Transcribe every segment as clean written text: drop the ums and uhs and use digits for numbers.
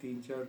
3-4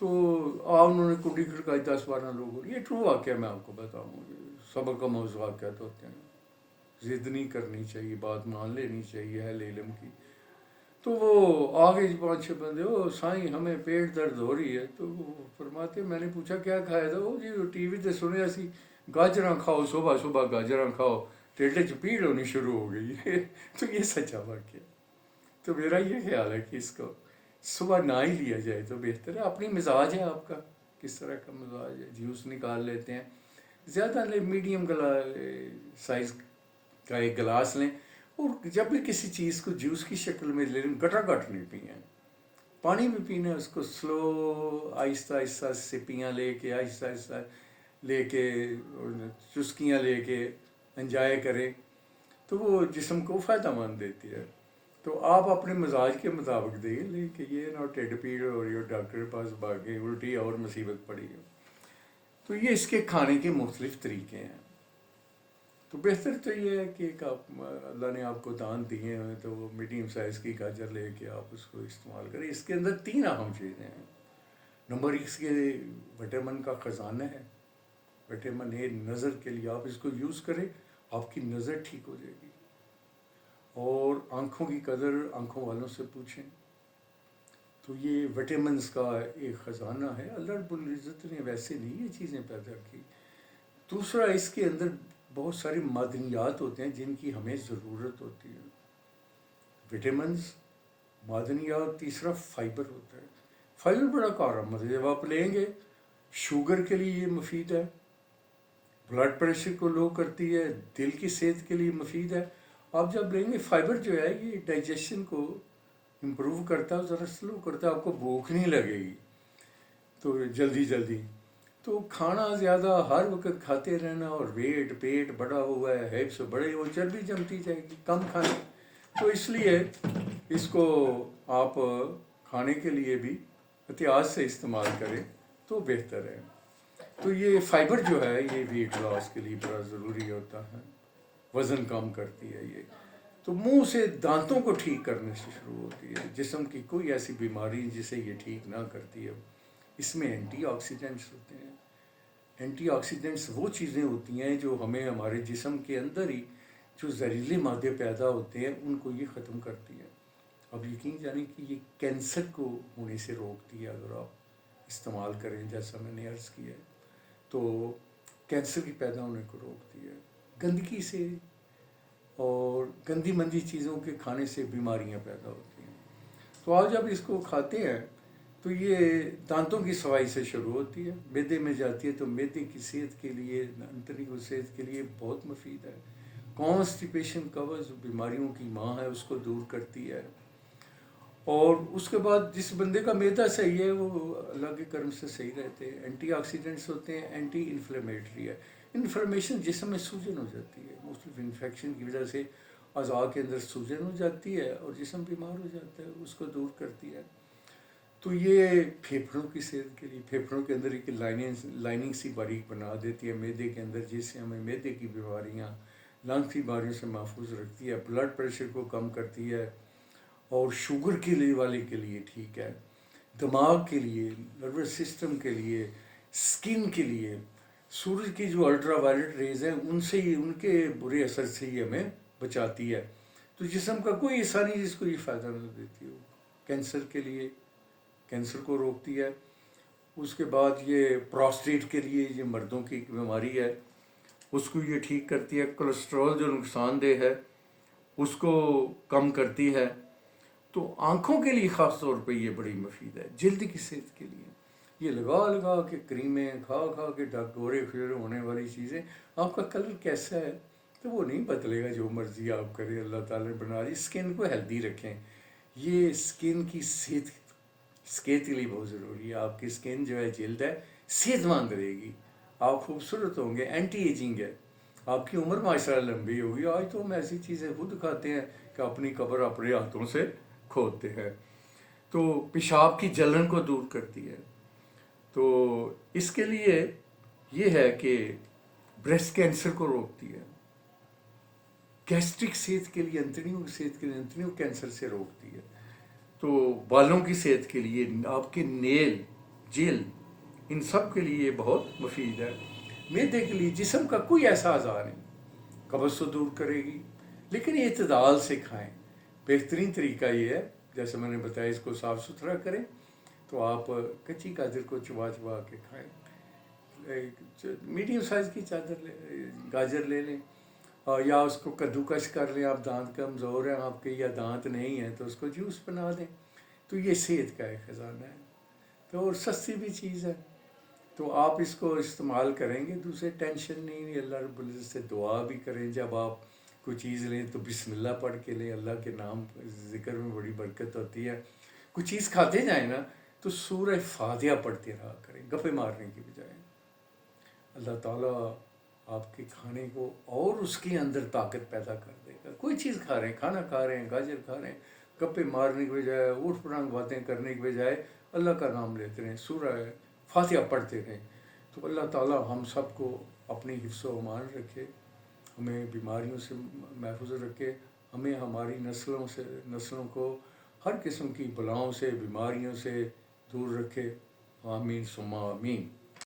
تو انہوں نے کنڈی کھڑکائی 10-12 لوگوں نے. یہ ٹرو واقعہ میں آپ کو بتاؤں. سبق کا موضوع واقعات ہوتے ہیں. ضد نہیں کرنی چاہیے, بات مان لینی چاہیے اہل علم کی. تو وہ آگے 5-6 بندے, او سائیں ہمیں پیٹ درد ہو رہی ہے. تو وہ فرماتے, میں نے پوچھا کیا کھایا تھا؟ وہ جی ٹی وی تے سنیا سی گاجراں کھاؤ, صبح صبح گاجراں کھاؤ, ٹیڈے چ پیڑ ہونی شروع ہو گئی. تو یہ سچا واقعہ. تو میرا یہ خیال ہے کہ اس کو صبح نہ ہی لیا جائے تو بہتر ہے. اپنی مزاج ہے آپ کا, کس طرح کا مزاج ہے. جوس نکال لیتے ہیں, زیادہ لیں, میڈیم سائز کا ایک گلاس لیں, اور جب بھی کسی چیز کو جوس کی شکل میں لے لیں, گٹا گٹ نہیں پئیں. پانی بھی پینا ہے اس کو سلو, آہستہ آہستہ سپیاں لے کے, آہستہ آہستہ لے کے, چسکیاں لے کے انجوائے کریں, تو وہ جسم کو فائدہ مند دیتی ہے. تو آپ اپنے مزاج کے مطابق دیں, لیں کہ یہ نہ ٹھڈ پیڑ ہو رہی ہو, ڈاکٹر کے پاس بھاگے, الٹی اور مصیبت پڑی ہو. تو یہ اس کے کھانے کے مختلف طریقے ہیں. تو بہتر تو یہ ہے کہ ایک آپ, اللہ نے آپ کو دان دیے ہیں تو وہ میڈیم سائز کی گاجر لے کے آپ اس کو استعمال کریں. اس کے اندر 3 اہم چیزیں ہیں. نمبر 1 اس کے وٹامن کا خزانہ ہے. وٹامن اے نظر کے لیے, آپ اس کو یوز کریں, آپ کی نظر ٹھیک ہو جائے گی. اور آنکھوں کی قدر آنکھوں والوں سے پوچھیں. تو یہ وٹامنس کا ایک خزانہ ہے. اللہ رب العزت نے ویسے نہیں یہ چیزیں پیدا کی. دوسرا, اس کے اندر بہت سارے معدنیات ہوتے ہیں جن کی ہمیں ضرورت ہوتی ہے. وٹامنس, معدنیات. تیسرا فائبر ہوتا ہے. فائبر بڑا کارآمد ہے. جب آپ لیں گے, شوگر کے لیے یہ مفید ہے, بلڈ پریشر کو لو کرتی ہے, دل کی صحت کے لیے مفید ہے. آپ جب لیں گے, فائبر جو ہے یہ ڈائجیشن کو امپروو کرتا ہے, ذرا سلو کرتا ہے, آپ کو بھوک نہیں لگے گی تو جلدی. تو کھانا زیادہ ہر وقت کھاتے رہنا, اور پیٹ بڑا ہوا ہے, ہیپس بڑے, وہ چربی جمتی جائے گی. کم کھانا. تو اس لیے اس کو آپ کھانے کے لیے بھی احتیاط سے استعمال کریں تو بہتر ہے. تو یہ فائبر جو ہے یہ ویٹ لاس کے لیے بڑا ضروری ہوتا ہے, وزن کم کرتی ہے یہ. تو منہ سے دانتوں کو ٹھیک کرنے سے شروع ہوتی ہے. جسم کی کوئی ایسی بیماری جسے یہ ٹھیک نہ کرتی ہے. اس میں اینٹی آکسیڈنٹس ہوتے ہیں. اینٹی آکسیڈنٹس وہ چیزیں ہوتی ہیں جو ہمیں ہمارے جسم کے اندر ہی جو زہریلے مادے پیدا ہوتے ہیں ان کو یہ ختم کرتی ہے. اب یقین جانیں کہ یہ کینسر کو ہونے سے روکتی ہے اگر آپ استعمال کریں, جیسا میں نے عرض کیا ہے. تو کینسر کی پیدا ہونے کو روکتی ہے. گندگی سے اور گندی مندی چیزوں کے کھانے سے بیماریاں پیدا ہوتی ہیں. تو آپ جب اس کو کھاتے ہیں تو یہ دانتوں کی صفائی سے شروع ہوتی ہے, معدے میں جاتی ہے, تو معدے کی صحت کے لیے, انتڑی کی صحت کے لیے بہت مفید ہے. کانسٹیپیشن, قبض, بیماریوں کی ماں ہے, اس کو دور کرتی ہے. اور اس کے بعد جس بندے کا معدہ صحیح ہے وہ اللہ کے کرم سے صحیح رہتے ہیں. اینٹی آکسیڈنٹس ہوتے ہیں, اینٹی انفلیمیٹری ہے. انفلیمیشن جسم میں سوجن ہو جاتی ہے, مختلف انفیکشن کی وجہ سے اعضاء کے اندر سوجن ہو جاتی ہے اور جسم بیمار ہو جاتا ہے, اس کو دور کرتی ہے. تو یہ پھیپھڑوں کی صحت کے لیے, پھیپھڑوں کے اندر ایک لائننگ سی باریک بنا دیتی ہے معدے کے اندر, جس سے ہمیں معدے کی بیماریاں, لنگ کی بیماریوں سے محفوظ رکھتی ہے. بلڈ پریشر کو کم کرتی ہے, اور شوگر کے لیے والے کے لیے ٹھیک ہے. دماغ کے لیے, نروس سسٹم کے لیے, سکن کے لیے, سورج کی جو الٹرا وائلٹ ریز ہیں ان سے ہی, ان کے برے اثر سے ہی ہمیں بچاتی ہے. تو جسم کا کوئی حصہ نہیں جس کو یہ فائدہ نہ دیتی ہو. کینسر کے لیے, کینسر کو روکتی ہے. اس کے بعد یہ پراسٹیٹ کے لیے, یہ مردوں کی بیماری ہے, اس کو یہ ٹھیک کرتی ہے. کولیسٹرول جو نقصان دہ ہے اس کو کم کرتی ہے. تو آنکھوں کے لیے خاص طور پہ یہ بڑی مفید ہے. جلد کی صحت کے لیے یہ لگا کے کریمیں کھا کے ڈاکٹورے پھر ہونے والی چیزیں, آپ کا کلر کیسا ہے تو وہ نہیں بدلے گا, جو مرضی آپ کریں. اللہ تعالیٰ نے بنا دی. اسکن کو ہیلدی رکھیں. یہ اسکن کی صحت کے لیے بہت ضروری ہے. آپ کی اسکن جو ہے, جلد ہے, صحت مند رہے گی, آپ خوبصورت ہوں گے. اینٹی ایجنگ ہے, آپ کی عمر ماشاءاللہ لمبی ہوگی. آج تو ہم ایسی چیزیں خود کھاتے ہیں کہ اپنی قبر اپنے ہاتھوں سے کھودتے ہیں. تو پیشاب کی جلن کو دور کرتی ہے. تو اس کے لیے یہ ہے کہ بریسٹ کینسر کو روکتی ہے. گیسٹرک صحت کے لیے, انتڑیوں کی صحت کے لیے, انتڑیوں کینسر سے روکتی ہے. تو بالوں کی صحت کے لیے, آپ کے نیل جیل، ان سب کے لیے یہ بہت مفید ہے۔ معدے کے لیے جسم کا کوئی ایسا اعضاء نہیں، قبض تو دور کرے گی، لیکن اعتدال سے کھائیں۔ بہترین طریقہ یہ ہے، جیسے میں نے بتایا، اس کو صاف ستھرا کریں تو آپ کچی گاجر کو چبا چبا کے کھائیں۔ میڈیم سائز کی گاجر لے لیں، اور یا اس کو کدوکش کر لیں، آپ دانت کمزور ہیں آپ کے یا دانت نہیں ہیں تو اس کو جوس بنا دیں، تو یہ صحت کا ایک خزانہ ہے، تو اور سستی بھی چیز ہے، تو آپ اس کو استعمال کریں گے، دوسرے ٹینشن نہیں۔ اللہ رب العزت سے دعا بھی کریں، جب آپ کوئی چیز لیں تو بسم اللہ پڑھ کے لیں، اللہ کے نام ذکر میں بڑی برکت ہوتی ہے۔ کوئی چیز کھاتے جائیں نا تو سورہ فاتحہ پڑھتے رہا کریں، گپے مارنے کی بجائے۔ اللہ تعالیٰ آپ کے کھانے کو اور اس کے اندر طاقت پیدا کر دے گا۔ کوئی چیز کھا رہے ہیں، کھانا کھا رہے ہیں، گاجر کھا رہے ہیں، گپے مارنے کی بجائے، اوٹ پٹانگ باتیں کرنے کی بجائے اللہ کا نام لیتے رہیں، سورہ فاتحہ پڑھتے رہیں، تو اللہ تعالیٰ ہم سب کو اپنی حفظ و امان رکھے، ہمیں بیماریوں سے محفوظ رکھے، ہمیں ہماری نسلوں کو ہر قسم کی بلاؤں سے، بیماریوں سے دور رکھے۔ آمین ثم آمین۔